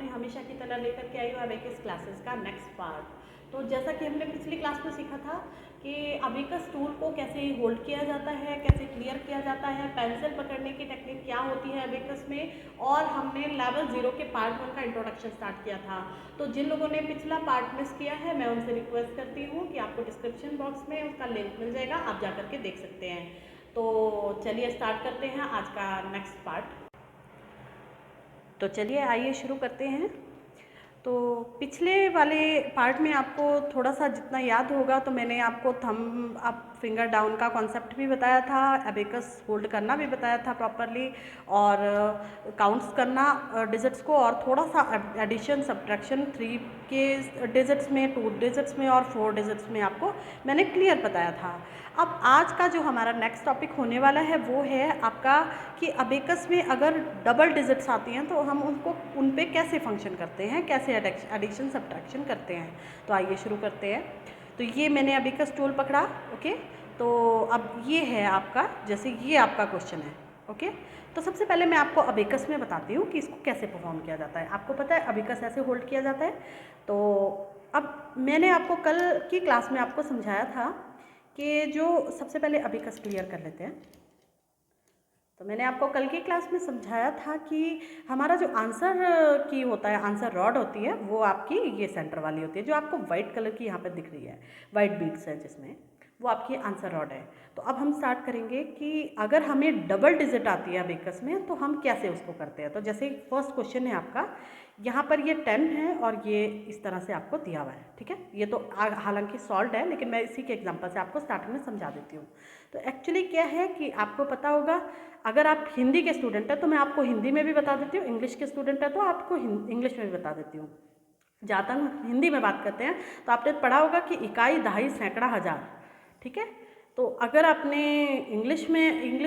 मैं हमेशा की तरह लेकर के आई हूँ अबेकस क्लासेस का नेक्स्ट पार्ट। तो जैसा कि हमने पिछली क्लास में सीखा था कि अबेकस टूल को कैसे होल्ड किया जाता है, कैसे क्लियर किया जाता है, पेंसिल पकड़ने की टेक्निक क्या होती है अबेकस में, और हमने लेवल 0 के पार्ट 1 का इंट्रोडक्शन स्टार्ट किया था। तो जिन लोगों ने पिछला पार्ट मिस किया है, मैं उनसे रिक्वेस्ट करती हूँ कि आपको डिस्क्रिप्शन बॉक्स में उसका लिंक मिल जाएगा, आप जा करके देख सकते हैं। तो चलिए स्टार्ट करते हैं आज का नेक्स्ट पार्ट। तो चलिए आइए शुरू करते हैं। तो पिछले वाले पार्ट में आपको थोड़ा सा जितना याद होगा, तो मैंने आपको थंब अप फिंगर डाउन का कॉन्सेप्ट भी बताया था, अबेकस होल्ड करना भी बताया था प्रॉपरली, और काउंट्स करना डिजिट्स को, और थोड़ा सा एडिशन सब्ट्रैक्शन 3 के डिजिट्स में, 2 डिजिट्स में और 4 डिजिट्स में आपको मैंने क्लियर बताया था। अब आज का जो हमारा नेक्स्ट टॉपिक होने वाला है वो है आपका कि अबेकस में अगर डबल डिजिट्स आती हैं तो हम उन पे कैसे फंक्शन करते हैं, कैसे एडिशन सब्ट्रैक्शन करते हैं। तो आइए शुरू करते हैं। तो ये मैंने अबेकस टूल पकड़ा, ओके। तो अब ये है आपका, जैसे ये आपका क्वेश्चन है, ओके। तो सबसे पहले मैं आपको अबेकस में बताती हूँ कि इसको कैसे परफॉर्म किया जाता है। आपको पता है अबेकस ऐसे होल्ड किया जाता है। तो अब मैंने आपको कल की क्लास में आपको समझाया था कि जो सबसे पहले अबेकस क्लियर कर लेते हैं। तो मैंने आपको कल की क्लास में समझाया था कि हमारा जो आंसर की होता है, आंसर रॉड होती है, वो आपकी ये सेंटर वाली होती है, जो आपको वाइट कलर की यहाँ पे दिख रही है, वाइट बीड्स है जिसमें, वो आपकी आंसर रॉड है। तो अब हम स्टार्ट करेंगे कि अगर हमें डबल डिजिट आती है अबेकस में तो हम कैसे उसको करते हैं। तो जैसे फर्स्ट क्वेश्चन है आपका, यहाँ पर ये 10 है और ये इस तरह से आपको दिया हुआ है, ठीक है। ये तो हालांकि सॉल्व है, लेकिन मैं इसी के एग्जांपल से आपको स्टार्टिंग में समझा देती हूँ। तो एक्चुअली क्या है कि आपको पता होगा, अगर आप हिंदी के स्टूडेंट हैं तो मैं आपको हिंदी में भी बता देती हूँ, इंग्लिश के स्टूडेंट है तो आपको इंग्लिश में भी बता देती हूँ। जहाँ तक हिंदी में बात करते हैं तो आपने पढ़ा होगा कि इकाई, दहाई, सैकड़ा, हज़ार, ठीक है। तो अगर आपने इंग्लिश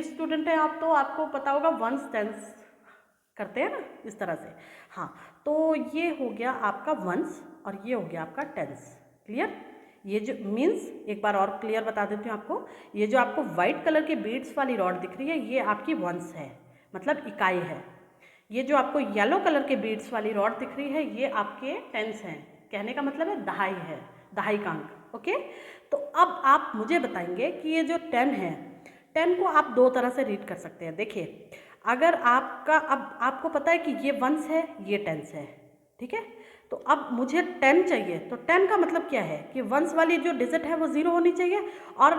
स्टूडेंट हैं आप, तो आपको पता होगा वंस टेंस करते हैं ना, इस तरह से। हाँ, तो ये हो गया आपका वंस और ये हो गया आपका टेंस। क्लियर? ये जो मीन्स, एक बार और क्लियर बता देती हूँ आपको, ये जो आपको वाइट कलर के बीड्स वाली रॉड दिख रही है, ये आपकी वंस है, मतलब इकाई है। ये जो आपको येलो कलर के बीड्स वाली रॉड दिख रही है, ये आपके टेंस हैं। कहने का मतलब है दहाई है, दहाई का अंक, ओके। तो अब आप मुझे बताएंगे कि ये जो 10 है, 10 को आप दो तरह से रीड कर सकते हैं। देखिए, अगर आपका, अब आपको पता है कि ये वंस है, ये टेंस है, ठीक है। तो अब मुझे 10 चाहिए, तो 10 का मतलब क्या है कि वंस वाली जो डिजिट है वो 0 होनी चाहिए और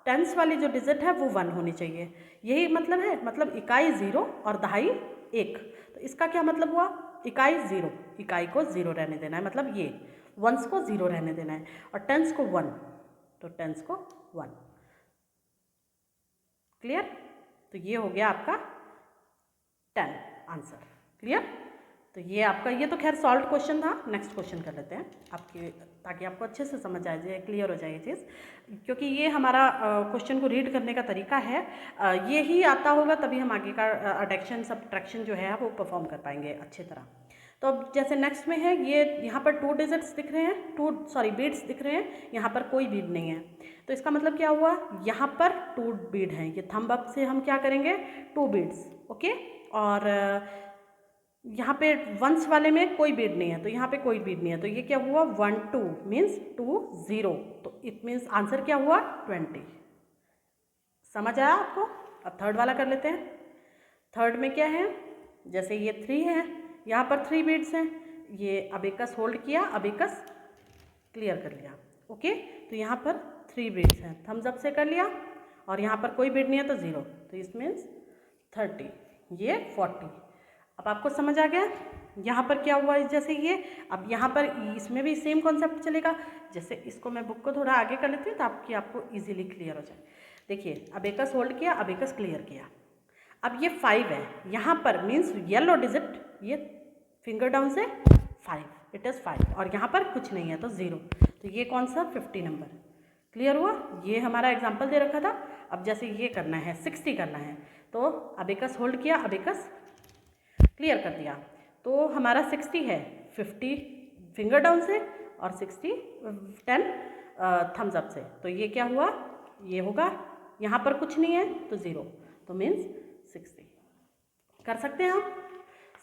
टेंस वाली जो डिजिट है वो 1 होनी चाहिए। यही मतलब है, मतलब इकाई 0 और दहाई 1। तो इसका क्या मतलब हुआ, इकाई 0, इकाई को 0 रहने देना है, मतलब ये वंस को 0 रहने देना है, और टेंस को 1, तो टेंस को 1। क्लियर? तो ये हो गया आपका 10 आंसर। क्लियर? तो ये आपका, ये तो खैर सॉल्व क्वेश्चन था। नेक्स्ट क्वेश्चन कर लेते हैं आपके, ताकि आपको अच्छे से समझ आ जाए, क्लियर हो जाए ये चीज़, क्योंकि ये हमारा क्वेश्चन को रीड करने का तरीका है। ये ही आता होगा तभी हम आगे का एडिशन सब्ट्रैक्शन जो है वो परफॉर्म कर पाएंगे अच्छी तरह। तो अब जैसे नेक्स्ट में है, ये यहाँ पर 2 डिजिट्स दिख रहे हैं, बीड्स दिख रहे हैं, यहाँ पर कोई बीड नहीं है। तो इसका मतलब क्या हुआ, यहाँ पर 2 बीड हैं, ये थंब अप से हम क्या करेंगे, 2 बीड्स, ओके। और यहाँ पे वंस वाले में कोई बीड नहीं है, तो यहाँ पे कोई बीड नहीं है, तो ये क्या हुआ, 1 2 मीन्स 2 0, तो इट मीन्स आंसर क्या हुआ, 20। समझ आया आपको? अब थर्ड वाला कर लेते हैं। थर्ड में क्या है, जैसे ये 3 है, यहाँ पर 3 बीड्स हैं, ये अबेकस होल्ड किया, अबेकस क्लियर कर लिया, ओके। तो यहाँ पर 3 बीड्स हैं, थम्स अप से कर लिया, और यहाँ पर कोई बीड नहीं है तो 0, तो इस मीन्स 30, ये 40। अब आपको समझ आ गया यहाँ पर क्या हुआ, जैसे ये, अब यहाँ पर इसमें भी सेम कॉन्सेप्ट चलेगा। जैसे इसको मैं बुक को थोड़ा आगे कर लेती हूँ ताकि आपको इजीली क्लियर हो जाए। देखिए, अबेकस होल्ड किया, अबेकस क्लियर किया, अब ये 5 है, यहाँ पर मीन्स येलो डिजिट, ये फिंगर डाउन से 5, इट इज़ 5, और यहाँ पर कुछ नहीं है तो 0, तो ये कौन सा, 50 नंबर। क्लियर हुआ? ये हमारा एग्जाम्पल दे रखा था। अब जैसे ये करना है, 60 करना है, तो अबेकस होल्ड किया, अबेकस क्लियर कर दिया, तो हमारा 60 है, 50 फिंगर डाउन से और 60 10 थम्स अप से, तो ये क्या हुआ, ये होगा, यहाँ पर कुछ नहीं है तो 0, तो मीन्स 60। कर सकते हैं आप?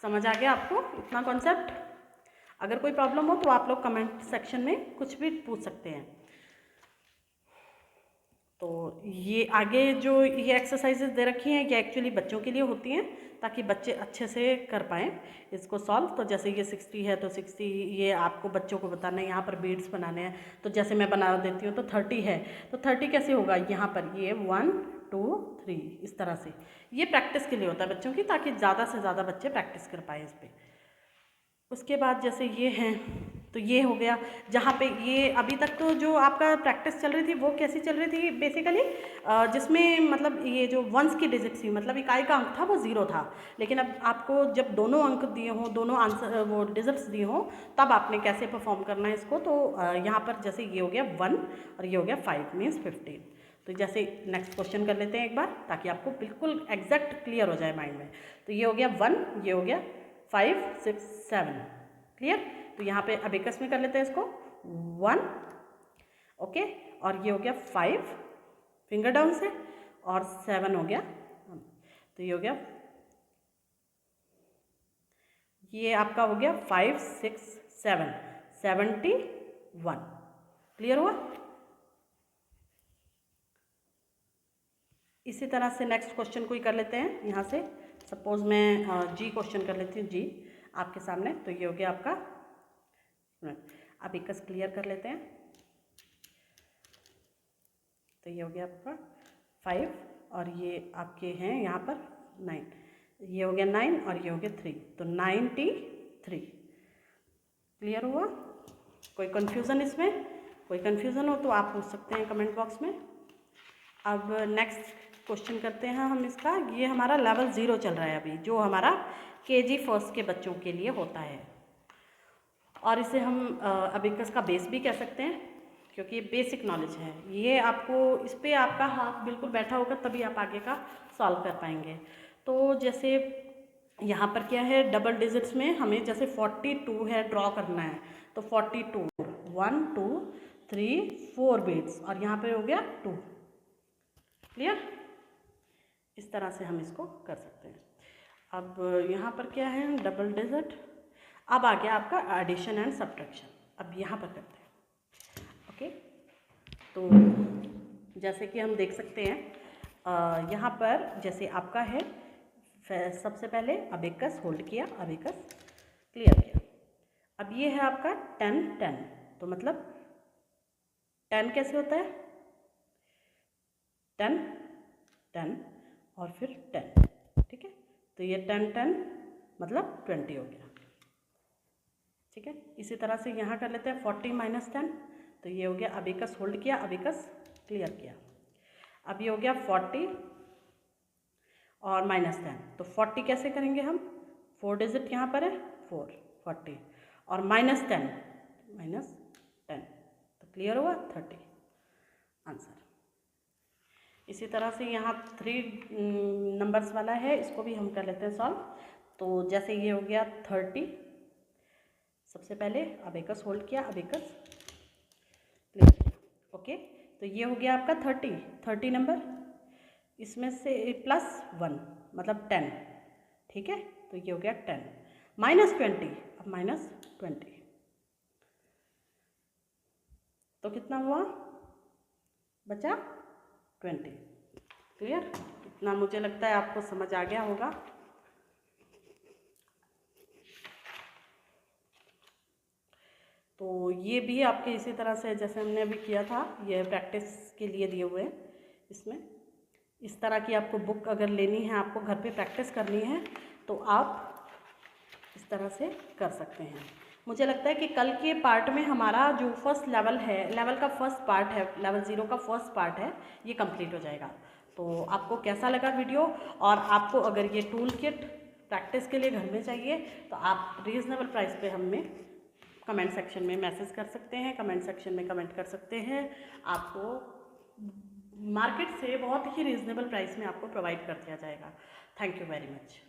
समझ आ गया आपको इतना कॉन्सेप्ट? अगर कोई प्रॉब्लम हो तो आप लोग कमेंट सेक्शन में कुछ भी पूछ सकते हैं। तो ये आगे जो ये एक्सरसाइजेज दे रखी हैं ये एक्चुअली बच्चों के लिए होती हैं ताकि बच्चे अच्छे से कर पाएँ इसको सॉल्व। तो जैसे ये 60 है तो 60 ये आपको बच्चों को बताना है, यहाँ पर बीड्स बनाने हैं। तो जैसे मैं बना देती हूँ तो 30 है तो 30 कैसे होगा, यहाँ पर ये 1 2 3 इस तरह से। ये प्रैक्टिस के लिए होता है बच्चों की, ताकि ज़्यादा से ज़्यादा बच्चे प्रैक्टिस कर पाएँ इस पर। उसके बाद जैसे ये हैं तो ये हो गया, जहाँ पे ये अभी तक तो जो आपका प्रैक्टिस चल रही थी वो कैसी चल रही थी बेसिकली, जिसमें मतलब ये जो वंस की डिजिट थी, मतलब इकाई का अंक था वो 0 था। लेकिन अब आपको जब दोनों अंक दिए हों, दोनों आंसर वो डिजिट्स दिए हों, तब आपने कैसे परफॉर्म करना है इसको। तो यहाँ पर जैसे ये हो गया 1 और ये हो गया 5 मीन्स 15। तो जैसे नेक्स्ट क्वेश्चन कर लेते हैं एक बार, ताकि आपको बिल्कुल एग्जैक्ट क्लियर हो जाए माइंड में। तो ये हो गया 1, ये हो गया 5 6 7 क्लियर। तो यहाँ पे अबेकस में कर लेते हैं इसको 1 ओके, और ये हो गया 5 फिंगर डाउन से, और 7 हो गया। तो ये हो गया, ये आपका हो गया 5 6 7 71 क्लियर हुआ। इसी तरह से नेक्स्ट क्वेश्चन कोई कर लेते हैं। यहाँ से सपोज मैं जी क्वेश्चन कर लेती हूँ, जी आपके सामने। तो ये हो गया आपका, अबेकस क्लियर कर लेते हैं। तो ये हो गया आपका 5 और ये आपके हैं यहाँ पर 9, ये हो गया 9 और ये हो गया 3, तो 93 क्लियर हुआ। कोई कन्फ्यूज़न इसमें, कोई कन्फ्यूज़न हो तो आप पूछ सकते हैं कमेंट बॉक्स में। अब नेक्स्ट क्वेश्चन करते हैं हम इसका। ये हमारा लेवल 0 चल रहा है अभी, जो हमारा KG फर्स्ट के बच्चों के लिए होता है, और इसे हम अबेकस का बेस भी कह सकते हैं, क्योंकि ये बेसिक नॉलेज है। ये आपको इस पर आपका हाथ बिल्कुल बैठा होगा तभी आप आगे का सॉल्व कर पाएंगे। तो जैसे यहाँ पर क्या है, डबल डिजिट्स में हमें जैसे 42 है ड्रॉ करना है, तो 42 1 2 3 4 बीट्स, और यहाँ पे हो गया 2 क्लियर। इस तरह से हम इसको कर सकते हैं। अब यहाँ पर क्या है, डबल डिजिट। अब आ गया आपका एडिशन एंड सब्ट्रैक्शन। अब यहाँ पर करते हैं ओके। तो जैसे कि हम देख सकते हैं यहाँ पर जैसे आपका है, सबसे पहले अबेकस होल्ड किया, अबेकस क्लियर किया। अब ये है आपका 10 10, तो मतलब 10 कैसे होता है, 10 10 और फिर 10, ठीक है। तो ये 10 10 मतलब 20 हो गया, ठीक है। इसी तरह से यहाँ कर लेते हैं 40 माइनस 10, तो ये हो गया अबेकस होल्ड किया, अबेकस क्लियर किया। अब ये हो गया 40 और माइनस 10, तो 40 कैसे करेंगे हम, 4 डिजिट यहाँ पर है 4 40 और माइनस 10 तो क्लियर हुआ 30 आंसर। इसी तरह से यहाँ 3 नंबर्स वाला है, इसको भी हम कर लेते हैं सॉल्व। तो जैसे ये हो गया 30, सबसे पहले अबेकस होल्ड किया, अबेकस क्लियर किया ओके। तो ये हो गया आपका 30 नंबर, इसमें से प्लस 1 मतलब 10, ठीक है। तो ये हो गया 10 माइनस 20, अब माइनस 20, तो कितना हुआ, बचा 20 क्लियर। इतना मुझे लगता है आपको समझ आ गया होगा। तो ये भी आपके इसी तरह से जैसे हमने अभी किया था, ये प्रैक्टिस के लिए दिए हुए हैं। इसमें इस तरह की आपको बुक अगर लेनी है, आपको घर पे प्रैक्टिस करनी है, तो आप इस तरह से कर सकते हैं। मुझे लगता है कि कल के पार्ट में हमारा जो फर्स्ट लेवल है, लेवल का फर्स्ट पार्ट है, लेवल 0 का फर्स्ट पार्ट है, ये कंप्लीट हो जाएगा। तो आपको कैसा लगा वीडियो, और आपको अगर ये टूल किट प्रैक्टिस के लिए घर में चाहिए तो आप रीज़नेबल प्राइस पे हमें कमेंट सेक्शन में मैसेज कर सकते हैं, कमेंट सेक्शन में कमेंट कर सकते हैं। आपको मार्केट से बहुत ही रीज़नेबल प्राइस में आपको प्रोवाइड कर दिया जाएगा। Thank you very much.